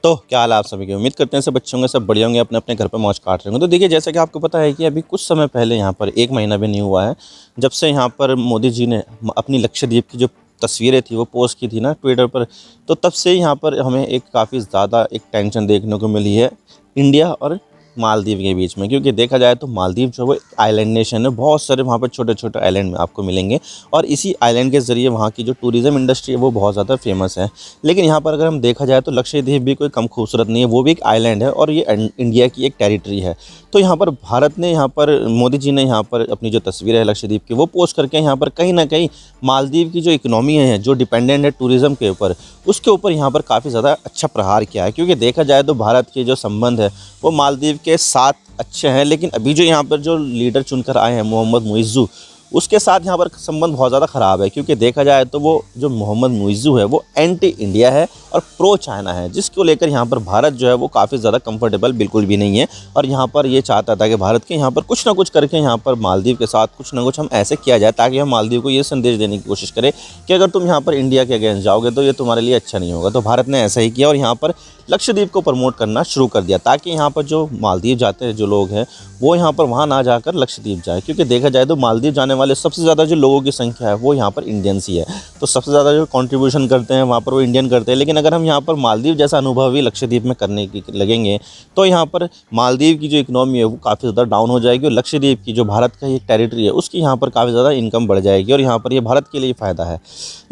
तो क्या हाल है आप सभी की। उम्मीद करते हैं सब बच्चों के सब बढ़िया होंगे, अपने अपने घर पे मौज काट रहे होंगे। तो देखिए, जैसा कि आपको पता है कि अभी कुछ समय पहले यहाँ पर 1 महीना भी नहीं हुआ है जब से यहाँ पर मोदी जी ने अपनी लक्षद्वीप की जो तस्वीरें थी वो पोस्ट की थी ना ट्विटर पर। तो तब से यहाँ पर हमें एक काफ़ी ज़्यादा एक टेंशन देखने को मिली है इंडिया और मालदीव के बीच में, क्योंकि देखा जाए तो मालदीव जो है वो आइलैंड नेशन है। बहुत सारे वहाँ पर छोटे छोटे आइलैंड में आपको मिलेंगे और इसी आइलैंड के ज़रिए वहाँ की जो टूरिज़्म इंडस्ट्री है वो बहुत ज़्यादा फेमस है। लेकिन यहाँ पर अगर हम देखा जाए तो लक्षद्वीप भी कोई कम खूबसूरत नहीं है, वो भी एक आइलैंड है और ये इंडिया की एक टेरिटरी है। तो यहाँ पर भारत ने यहाँ पर मोदी जी ने यहाँ पर अपनी जो तस्वीर है लक्षद्वीप की वो पोस्ट करके यहाँ पर कहीं ना कहीं मालदीव की जो इकोनॉमी है जो डिपेंडेंट है टूरिज़्म के ऊपर, उसके ऊपर यहाँ पर काफ़ी ज़्यादा अच्छा प्रहार किया है। क्योंकि देखा जाए तो भारत के जो संबंध है वो मालदीव के साथ अच्छे हैं, लेकिन अभी जो यहाँ पर जो लीडर चुनकर आए हैं मोहम्मद मुइज़्ज़ू, उसके साथ यहाँ पर संबंध बहुत ज़्यादा ख़राब है। क्योंकि देखा जाए तो वो जो मोहम्मद मुइज़्ज़ू है वो एंटी इंडिया है और प्रो चाइना है, जिसको लेकर यहाँ पर भारत जो है वो काफ़ी ज़्यादा कंफर्टेबल बिल्कुल भी नहीं है। और यहाँ पर ये चाहता था कि भारत के यहाँ पर कुछ ना कुछ करके यहाँ पर मालदीव के साथ कुछ ना कुछ हम ऐसे किया जाए ताकि हम मालदीव को ये संदेश देने की कोशिश करें कि अगर तुम यहाँ पर इंडिया के अगेंस्ट जाओगे तो ये तुम्हारे लिए अच्छा नहीं होगा। तो भारत ने ऐसा ही किया और यहाँ पर लक्षद्वीप को प्रमोट करना शुरू कर दिया ताकि यहाँ पर जो मालदीव जाते हैं जो लोग हैं वो यहाँ पर वहाँ ना जाकर लक्षद्वीप जाए। क्योंकि देखा जाए तो मालदीव जाने वाले सबसे ज़्यादा जो लोगों की संख्या है वो यहाँ पर इंडियंस ही है। तो सबसे ज़्यादा जो कंट्रीब्यूशन करते हैं वहाँ पर वो इंडियन करते हैं। लेकिन अगर हम यहाँ पर मालदीव जैसा अनुभव ही लक्षद्वीप में करने की लगेंगे तो यहाँ पर मालदीव की जो इकोनॉमी है वो काफ़ी ज़्यादा डाउन हो जाएगी और लक्षद्वीप की जो भारत का एक टेरिटरी है उसकी यहाँ पर काफ़ी ज़्यादा इनकम बढ़ जाएगी और यहाँ पर ये भारत के लिए फ़ायदा है।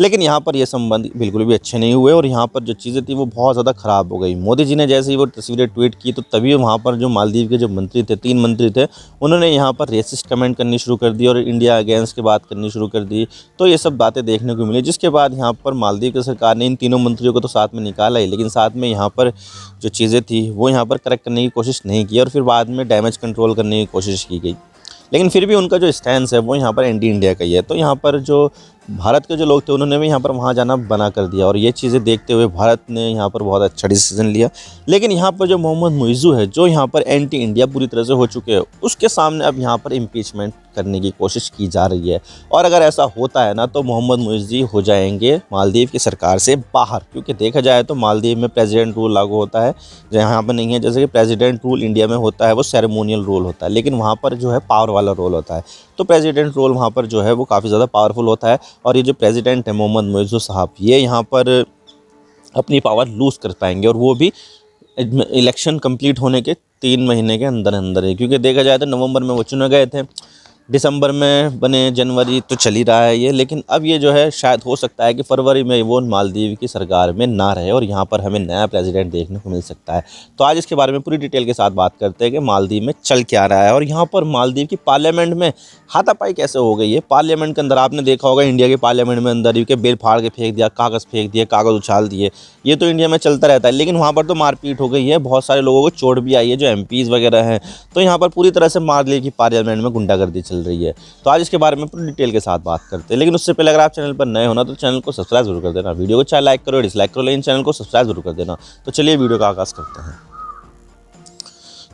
लेकिन यहाँ पर ये संबंध बिल्कुल भी अच्छे नहीं हुए और यहाँ पर जो चीज़ें थी वो बहुत ज़्यादा ख़राब हो गई। मोदी जी ने जैसे ही वो तस्वीरें ट्वीट की तो तभी वहाँ पर जो मालदीव के जो मंत्री थे, 3 मंत्री थे, उन्होंने यहाँ पर रेसिस्ट कमेंट करनी शुरू कर दी और इंडिया अगेंस्ट की बात करनी शुरू कर दी। तो ये सब बातें देखने को मिली, जिसके बाद यहाँ पर मालदीव की सरकार ने इन तीनों मंत्रियों को तो साथ में निकाला ही, लेकिन साथ में यहाँ पर जो चीज़ें थी वो यहाँ पर करेक्ट करने की कोशिश नहीं की और फिर बाद में डैमेज कंट्रोल करने की कोशिश की गई। लेकिन फिर भी उनका जो स्टैंड है वो यहाँ पर एंटी इंडिया का ही है। तो यहाँ पर जो भारत के जो लोग थे उन्होंने भी यहाँ पर वहाँ जाना बना कर दिया और ये चीज़ें देखते हुए भारत ने यहाँ पर बहुत अच्छा डिसीजन लिया। लेकिन यहाँ पर जो मोहम्मद मुइज़्ज़ू है जो यहाँ पर एंटी इंडिया पूरी तरह से हो चुके हैं, उसके सामने अब यहाँ पर इम्पीचमेंट करने की कोशिश की जा रही है। और अगर ऐसा होता है ना तो मोहम्मद मुइज़्ज़ू हो जाएंगे मालदीव की सरकार से बाहर। क्योंकि देखा जाए तो मालदीव में प्रेसिडेंट रूल लागू होता है, यहाँ पर नहीं है। जैसे कि प्रेसिडेंट रूल इंडिया में होता है वो सेरेमोनियल रूल होता है, लेकिन वहाँ पर जो है पावर वाला रोल होता है। तो प्रेसिडेंट रोल वहाँ पर जो है वो काफ़ी ज़्यादा पावरफुल होता है और ये जो प्रेसिडेंट है मोहम्मद मुइज़्ज़ू साहब, ये यहाँ पर अपनी पावर लूज़ कर पाएंगे और वो भी इलेक्शन कंप्लीट होने के 3 महीने के अंदर अंदर है। क्योंकि देखा जाए तो नवंबर में वो चुने गए थे, दिसंबर में बने, जनवरी तो चल ही रहा है ये, लेकिन अब ये जो है शायद हो सकता है कि फरवरी में वो मालदीव की सरकार में ना रहे और यहाँ पर हमें नया प्रेसिडेंट देखने को मिल सकता है। तो आज इसके बारे में पूरी डिटेल के साथ बात करते हैं कि मालदीव में चल क्या रहा है और यहाँ पर मालदीव की पार्लियामेंट में हाथापाई कैसे हो गई है। पार्लियामेंट के अंदर आपने देखा होगा इंडिया के पार्लियामेंट में अंदर के बेल फाड़ के फेंक दिया, कागज़ फेंक दिए, कागज़ उछाल दिए, ये तो इंडिया में चलता रहता है। लेकिन वहाँ पर तो मारपीट हो गई है, बहुत सारे लोगों को चोट भी आई है जो MPs वगैरह हैं। तो यहाँ पर पूरी तरह से मालदीव की पार्लियामेंट में गुंडागर्दी चल रही है। तो आज इसके बारे में पूरी डिटेल के साथ बात करते हैं। लेकिन उससे पहले अगर आप चैनल पर नए हो ना तो चैनल को सब्सक्राइब जरूर कर देना, वीडियो को चाहे लाइक करो डिसलाइक करो, लेकिन चैनल को सब्सक्राइब जरूर कर देना। तो चलिए वीडियो का आगाज़ करते हैं।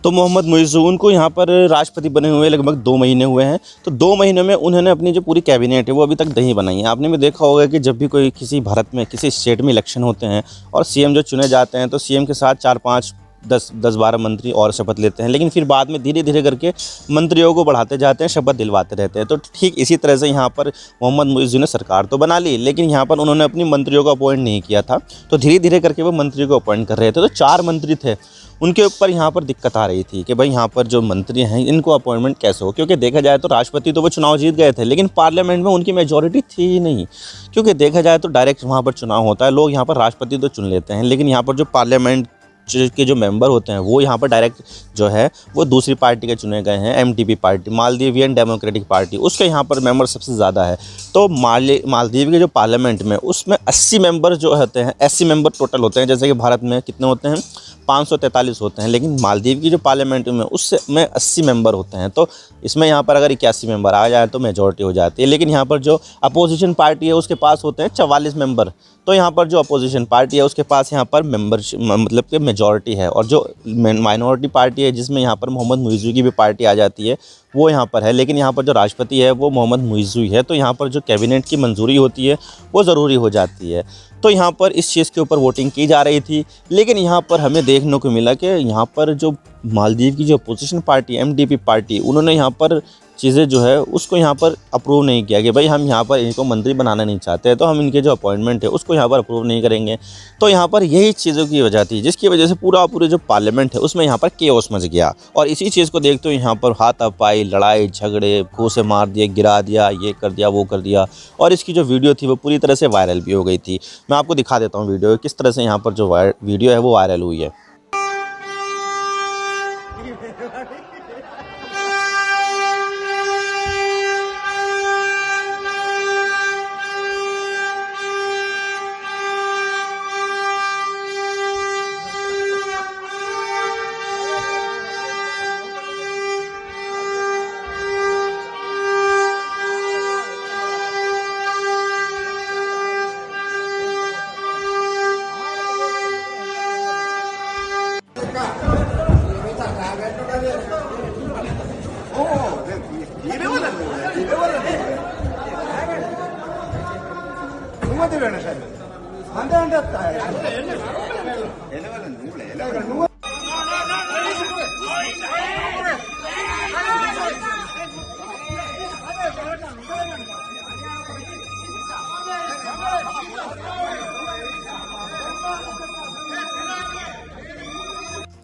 तो मोहम्मद मुइज़्ज़ू उनको यहाँ पर राष्ट्रपति बने हुए लगभग 2 महीने हुए हैं। तो 2 महीनों में उन्होंने अपनी जो पूरी कैबिनेट है वो अभी तक नहीं बनाई है। आपने भी देखा होगा कि जब भी कोई किसी भारत में किसी स्टेट में इलेक्शन होते हैं और CM जो चुने जाते हैं तो CM के साथ 4-5 10-12 मंत्री और शपथ लेते हैं, लेकिन फिर बाद में धीरे धीरे करके मंत्रियों को बढ़ाते जाते हैं, शपथ दिलवाते रहते हैं। तो ठीक इसी तरह से यहाँ पर मोहम्मद मुइज़्ज़ू ने सरकार तो बना ली, लेकिन यहाँ पर उन्होंने अपनी मंत्रियों को अपॉइंट नहीं किया था। तो धीरे धीरे करके वो मंत्री को अपॉइंट कर रहे थे। तो 4 मंत्री थे, उनके ऊपर यहाँ पर दिक्कत आ रही थी कि भाई यहाँ पर जो मंत्री हैं इनको अपॉइंटमेंट कैसे हो। क्योंकि देखा जाए तो राष्ट्रपति तो वो चुनाव जीत गए थे, लेकिन पार्लियामेंट में उनकी मेजॉरिटी थी ही नहीं। क्योंकि देखा जाए तो डायरेक्ट वहाँ पर चुनाव होता है, लोग यहाँ पर राष्ट्रपति तो चुन लेते हैं, लेकिन यहाँ पर जो पार्लियामेंट के जो मेंबर होते हैं वो यहाँ पर डायरेक्ट जो है वो दूसरी पार्टी के चुने गए हैं। MTP party, Maldivian democratic party, उसके यहाँ पर मेंबर सबसे ज़्यादा है। तो मालदीव के जो पार्लियामेंट में उसमें 80 मेंबर जो होते हैं, 80 मेंबर टोटल होते हैं। जैसे कि भारत में कितने होते हैं, 543 होते हैं, लेकिन मालदीव की जो पार्लियामेंट में उसमें 80 मेंबर होते हैं। तो इसमें यहाँ पर अगर 81 मेंबर आ जाए तो मेजॉरिटी हो जाती है। लेकिन यहाँ पर जो अपोजिशन पार्टी है उसके पास होते हैं 44 मेंबर। तो यहाँ पर जो अपोजिशन पार्टी है उसके पास यहाँ पर मेंबरशिप मतलब कि मेजॉरिटी है, और जो माइनॉरिटी पार्टी है जिसमें यहाँ पर मोहम्मद मुइज़्ज़ू की भी पार्टी आ जाती है वो यहाँ पर है। लेकिन यहाँ पर जो राष्ट्रपति है वो मोहम्मद मुइज़्ज़ू ही है, तो यहाँ पर जो कैबिनेट की मंजूरी होती है वो ज़रूरी हो जाती है। तो यहाँ पर इस चीज़ के ऊपर वोटिंग की जा रही थी, लेकिन यहाँ पर हमें देखने को मिला कि यहाँ पर जो मालदीव की जो अपोजिशन पार्टी MDP पार्टी, उन्होंने यहाँ पर चीज़ें जो है उसको यहाँ पर अप्रूव नहीं किया कि भाई हम यहाँ पर इनको मंत्री बनाना नहीं चाहते, तो हम इनके जो अपॉइंटमेंट है उसको यहाँ पर अप्रूव नहीं करेंगे। तो यहाँ पर यही चीज़ों की वजह थी जिसकी वजह से पूरे जो पार्लियामेंट है उसमें यहाँ पर केओस मच गया। और इसी चीज़ को देखते हुए यहाँ पर हाथापाई, लड़ाई झगड़े, घूंसे मार दिए, गिरा दिया, ये कर दिया, वो कर दिया, और इसकी जो वीडियो थी वो पूरी तरह से वायरल भी हो गई थी। मैं आपको दिखा देता हूँ वीडियो किस तरह से यहाँ पर जो वीडियो है वो वायरल हुई है।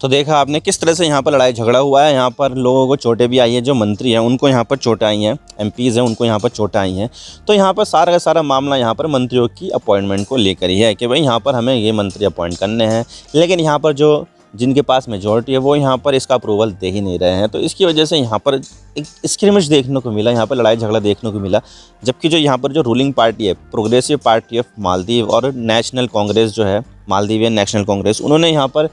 तो देखा आपने किस तरह से यहाँ पर लड़ाई झगड़ा हुआ है। यहाँ पर लोगों को चोटें भी आई है, जो मंत्री हैं उनको यहाँ पर चोटें आई हैं, MPs हैं उनको यहाँ पर चोटें आई हैं। तो यहाँ पर सारा का सारा मामला यहाँ पर मंत्रियों की अपॉइंटमेंट को लेकर ही है कि भाई यहाँ पर हमें ये मंत्री अपॉइंट करने हैं, लेकिन यहाँ पर जो जिनके पास मेजॉरिटी है वो यहाँ पर इसका अप्रूवल दे ही नहीं रहे हैं। तो इसकी वजह से यहाँ पर एक स्क्रिमिश देखने को मिला, यहाँ पर लड़ाई झगड़ा देखने को मिला। जबकि जो यहाँ पर जो रूलिंग पार्टी है, प्रोग्रेसिव पार्टी ऑफ मालदीव और नेशनल कांग्रेस जो है, मालदीवियन नेशनल कांग्रेस, उन्होंने यहाँ पर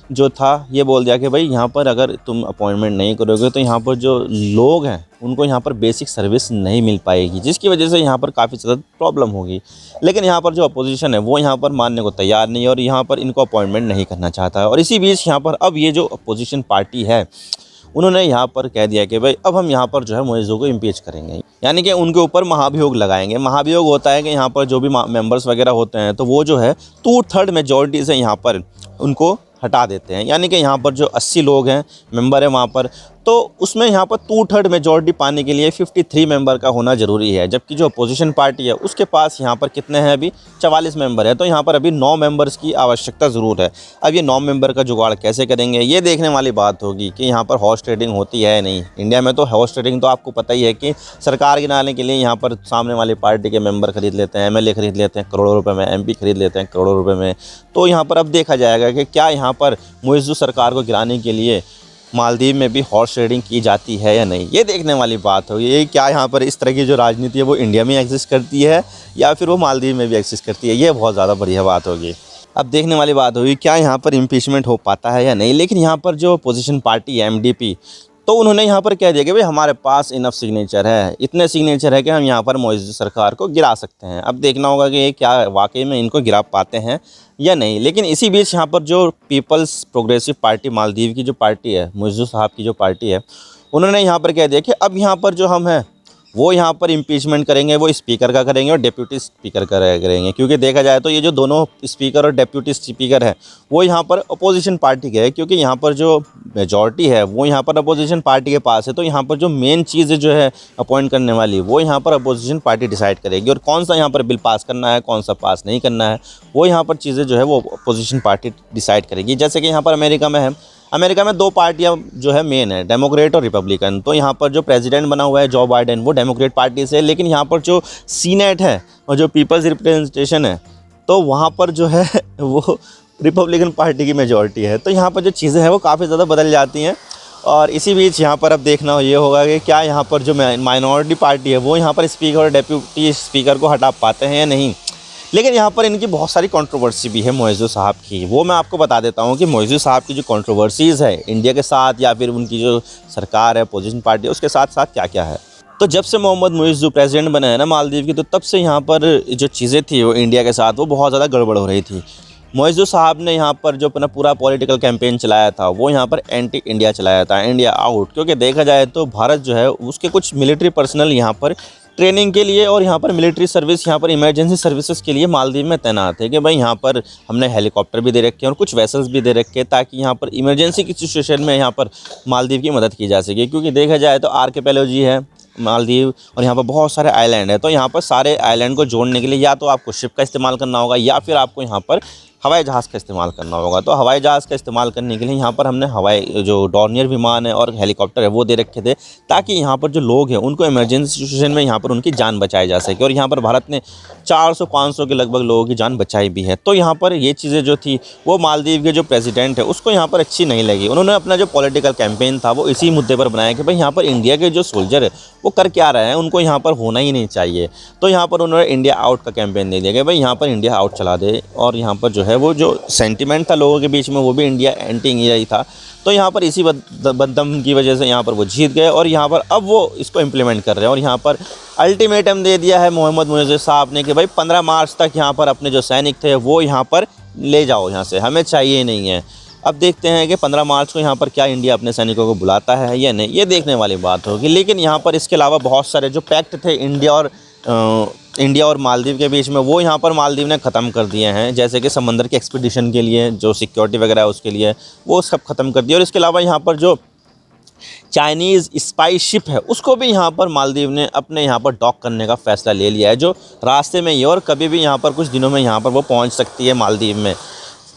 जो था ये बोल दिया कि भाई यहाँ पर अगर तुम अपॉइंटमेंट नहीं करोगे तो यहाँ पर जो लोग हैं उनको यहाँ पर बेसिक सर्विस नहीं मिल पाएगी, जिसकी वजह से यहाँ पर काफ़ी ज़्यादा प्रॉब्लम होगी। लेकिन यहाँ पर जो अपोजिशन है वो यहाँ पर मानने को तैयार नहीं है और यहाँ पर इनको अपॉइंटमेंट नहीं करना चाहता है। और इसी बीच यहाँ पर अब ये जो अपोजिशन पार्टी है उन्होंने यहाँ पर कह दिया कि भाई अब हम यहाँ पर जो है मुइज़्ज़ू को इम्पीच करेंगे, यानी कि उनके ऊपर महाभियोग लगाएंगे। महाभियोग होता है कि यहाँ पर जो भी मेंबर्स वगैरह होते हैं तो वो जो है 2/3 मेजॉरिटी से यहाँ पर उनको हटा देते हैं, यानी कि यहाँ पर जो 80 लोग हैं मेंबर है वहाँ पर, तो उसमें यहाँ पर 2/3 मेजॉरिटी पाने के लिए 53 मेंबर का होना ज़रूरी है। जबकि जो अपोजिशन पार्टी है उसके पास यहाँ पर कितने हैं, अभी 44 मेंबर है, तो यहाँ पर अभी 9 मेंबर्स की आवश्यकता ज़रूर है। अब ये 9 मेंबर का जुगाड़ कैसे करेंगे ये देखने वाली बात होगी कि यहाँ पर हॉर्स ट्रेडिंग होती है नहीं। इंडिया में तो हॉर्स ट्रेडिंग तो आपको पता ही है कि सरकार गिराने के लिए यहाँ पर सामने वाली पार्टी के मेंबर खरीद लेते हैं, MLA खरीद लेते हैं करोड़ों रुपये में, MP खरीद लेते हैं करोड़ों रुपये में। तो यहाँ पर अब देखा जाएगा कि क्या यहाँ पर मुइज़्ज़ू सरकार को गिराने के लिए मालदीव में भी हॉर्स ट्रेडिंग की जाती है या नहीं, ये देखने वाली बात होगी। ये क्या यहाँ पर इस तरह की जो राजनीति है वो इंडिया में एग्जिस्ट करती है या फिर वो मालदीव में भी एग्जिस्ट करती है, ये बहुत ज़्यादा बढ़िया बात होगी। अब देखने वाली बात होगी क्या यहाँ पर इम्पीचमेंट हो पाता है या नहीं। लेकिन यहाँ पर जो अपोजिशन पार्टी है MDP, तो उन्होंने यहाँ पर कह दिया कि भाई हमारे पास इनफ सिग्नेचर है, इतने सिग्नेचर है कि हम यहाँ पर मुइज़्ज़ू सरकार को गिरा सकते हैं। अब देखना होगा कि ये क्या वाकई में इनको गिरा पाते हैं या नहीं। लेकिन इसी बीच यहाँ पर जो पीपल्स प्रोग्रेसिव पार्टी मालदीव की जो पार्टी है, मुइज़्ज़ू साहब की जो पार्टी है, उन्होंने यहाँ पर कह दिया कि अब यहाँ पर जो हम हैं वो यहाँ पर इम्पीचमेंट करेंगे, वो स्पीकर का करेंगे और डिप्यूटी स्पीकर का करेंगे। क्योंकि देखा जाए तो ये जो दोनों स्पीकर और डिप्यूटी स्पीकर है वो यहाँ पर अपोजिशन पार्टी के है, क्योंकि यहाँ पर जो मेजॉरिटी है वो यहाँ पर अपोजिशन पार्टी के पास है। तो यहाँ पर जो मेन चीज़ जो है अपॉइंट करने वाली वो यहाँ पर अपोजिशन पार्टी डिसाइड करेगी, और कौन सा यहाँ पर बिल पास करना है, कौन सा पास नहीं करना है, वो यहाँ पर चीज़ें जो है वो अपोजिशन पार्टी डिसाइड करेगी। जैसे कि यहाँ पर अमेरिका में है, अमेरिका में 2 पार्टियां जो है मेन है, डेमोक्रेट और रिपब्लिकन। तो यहाँ पर जो प्रेसिडेंट बना हुआ है जो बाइडेन वो डेमोक्रेट पार्टी से है, लेकिन यहाँ पर जो सीनेट है और जो पीपल्स रिप्रेजेंटेशन है तो वहाँ पर जो है वो रिपब्लिकन पार्टी की मेजॉरिटी है। तो यहाँ पर जो चीज़ें हैं वो काफ़ी ज़्यादा बदल जाती हैं। और इसी बीच यहाँ पर अब देखना ये होगा कि क्या यहाँ पर जो माइनॉरिटी पार्टी है वो यहाँ पर स्पीकर और डिप्यूटी स्पीकर को हटा पाते हैं या नहीं। लेकिन यहाँ पर इनकी बहुत सारी कंट्रोवर्सी भी है मुइज़्ज़ू साहब की, वो मैं आपको बता देता हूँ कि मुइज़्ज़ू साहब की जो कंट्रोवर्सीज़ है इंडिया के साथ या फिर उनकी जो सरकार है अपोजिशन पार्टी है उसके साथ साथ क्या क्या है। तो जब से मोहम्मद मुइज़्ज़ प्रेसिडेंट बने हैं ना मालदीव के, तो तब से यहाँ पर जो चीज़ें थी वो इंडिया के साथ वो बहुत ज़्यादा गड़बड़ हो रही थी। मुइज़्ज़ साहब ने यहाँ पर जो अपना पूरा पॉलिटिकल कैंपेन चलाया था वो यहाँ पर एंटी इंडिया चलाया था, इंडिया आउट। क्योंकि देखा जाए तो भारत जो है उसके कुछ मिलिट्री पर्सनल यहाँ पर ट्रेनिंग के लिए और यहाँ पर मिलिट्री सर्विस, यहाँ पर इमरजेंसी सर्विसेज के लिए मालदीव में तैनात है कि भाई यहाँ पर हमने हेलीकॉप्टर भी दे रखे हैं और कुछ वेसल्स भी दे रखे हैं, ताकि यहाँ पर इमरजेंसी की सिचुएशन में यहाँ पर मालदीव की मदद की जा सके। क्योंकि देखा जाए तो आर्किपेलागो है मालदीव और यहाँ पर बहुत सारे आइलैंड है, तो यहाँ पर सारे आइलैंड को जोड़ने के लिए या तो आपको शिप का इस्तेमाल करना होगा या फिर आपको यहाँ पर हवाई जहाज़ का इस्तेमाल करना होगा। तो हवाई जहाज़ का इस्तेमाल करने के लिए यहाँ पर हमने हवाई जो डॉर्नियर विमान है और हेलीकॉप्टर है वो दे रखे थे, ताकि यहाँ पर जो लोग हैं उनको इमरजेंसी सिचुएशन में यहाँ पर उनकी जान बचाई जा सके। और यहाँ पर भारत ने 400-500 के लगभग लोगों की जान बचाई भी है। तो यहाँ पर ये चीज़ें जो थी वो मालदीव के जो प्रेसिडेंट है उसको यहाँ पर अच्छी नहीं लगी। उन्होंने अपना जो पॉलिटिकल कैंपेन था वो इसी मुद्दे पर बनाया कि भाई यहाँ पर इंडिया के जो सोल्जर है वो कर क्या रहे हैं, उनको यहाँ पर होना ही नहीं चाहिए। तो यहाँ पर उन्होंने इंडिया आउट का कैंपेन दे दिया कि भाई यहाँ पर इंडिया आउट चला दे। और यहाँ पर जो है वो जो सेंटिमेंट था लोगों के बीच में वो भी इंडिया एंटी इंडिया ही था। तो यहाँ पर इसी बददम की वजह से यहाँ पर वो जीत गए और यहाँ पर अब वो इसको इम्प्लीमेंट कर रहे हैं। और यहाँ पर अल्टीमेटम दे दिया है मोहम्मद मुइज़्ज़ साहब ने कि भाई 15 मार्च तक यहाँ पर अपने जो सैनिक थे वो यहाँ पर ले जाओ, यहाँ से हमें चाहिए नहीं है। अब देखते हैं कि 15 मार्च को यहाँ पर क्या इंडिया अपने सैनिकों को बुलाता है या नहीं, ये देखने वाली बात होगी। लेकिन यहाँ पर इसके अलावा बहुत सारे जो पैक्ट थे इंडिया और मालदीव के बीच में वो यहाँ पर मालदीव ने ख़त्म कर दिए हैं। जैसे कि समंदर के एक्सपीडिशन के लिए जो सिक्योरिटी वगैरह है उसके लिए वो सब ख़त्म कर दिया। और इसके अलावा यहाँ पर जो चाइनीज़ स्पाई शिप है उसको भी यहाँ पर मालदीव ने अपने यहाँ पर डॉक करने का फ़ैसला ले लिया है, जो रास्ते में ही और कभी भी यहाँ पर कुछ दिनों में यहाँ पर वो पहुँच सकती है मालदीव में।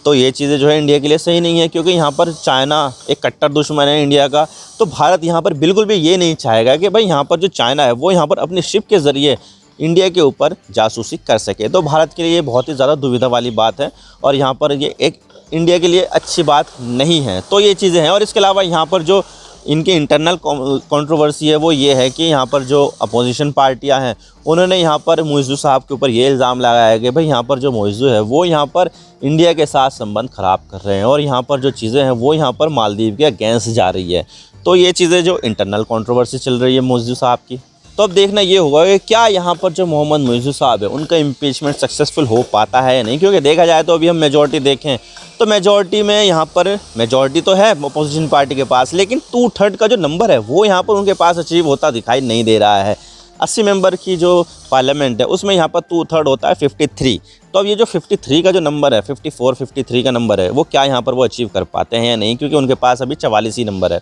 तो ये चीज़ें जो है इंडिया के लिए सही नहीं है, क्योंकि यहाँ पर चाइना एक कट्टर दुश्मन है इंडिया का। तो भारत यहाँ पर बिल्कुल भी ये नहीं चाहेगा कि भाई यहाँ पर जो चाइना है वो यहाँ पर अपनी शिप के ज़रिए इंडिया के ऊपर जासूसी कर सके। तो भारत के लिए ये बहुत ही ज़्यादा दुविधा वाली बात है और यहाँ पर ये एक इंडिया के लिए अच्छी बात नहीं है। तो ये चीज़ें हैं। और इसके अलावा यहाँ पर जो इनकी इंटरनल कंट्रोवर्सी है वो ये है कि यहाँ पर जो अपोजिशन पार्टियां हैं उन्होंने यहाँ पर मुइज़्ज़ साहब के ऊपर ये इल्ज़ाम लगाया है कि भाई यहाँ पर जो मुइज़्ज़ है वो यहाँ पर इंडिया के साथ संबंध ख़राब कर रहे हैं और यहाँ पर जो चीज़ें हैं वो यहाँ पर मालदीव के अगेंस्ट जा रही है। तो ये चीज़ें जो इंटरनल कंट्रोवर्सी चल रही है मुइज़्ज़ साहब की, तो अब देखना ये होगा कि क्या यहाँ पर जो मोहम्मद मुइज़्ज़ साहब है उनका इम्पीचमेंट सक्सेसफुल हो पाता है या नहीं। क्योंकि देखा जाए तो अभी हम मेजॉरिटी देखें तो मेजॉरिटी में यहाँ पर मेजॉरिटी तो है अपोजिशन पार्टी के पास, लेकिन 2/3 का जो नंबर है वो यहाँ पर उनके पास अचीव होता दिखाई नहीं दे रहा है। 80 मेंबर की जो पार्लियामेंट है उसमें यहाँ पर 2/3 होता है 53। तो अब ये जो 53 का जो नंबर है 54-53 का नंबर है वो क्या यहाँ पर वो अचीव कर पाते हैं या नहीं, क्योंकि उनके पास अभी 44 ही नंबर है।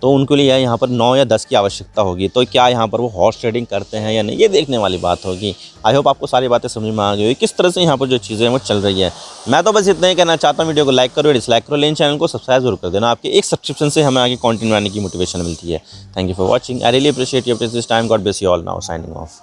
तो उनके लिए यहाँ पर 9 या 10 की आवश्यकता होगी। तो क्या यहाँ पर वो हॉर्स ट्रेडिंग करते हैं या नहीं, ये देखने वाली बात होगी। आई होप आपको सारी बातें समझ में आ गई होगी किस तरह से यहाँ पर जो चीज़ें हैं वो चल रही है। मैं तो बस इतना ही कहना चाहता हूँ, वीडियो को लाइक करो, डिसलाइक करो, लेकिन चैनल को सब्सक्राइब जरूर कर देना। आपके एक सब्सक्रिप्शन से हमें आगे कंटेंट बनाने की मोटिवेशन मिलती है। Thank you for watching. I really appreciate your precious time. God bless you all. Now signing off.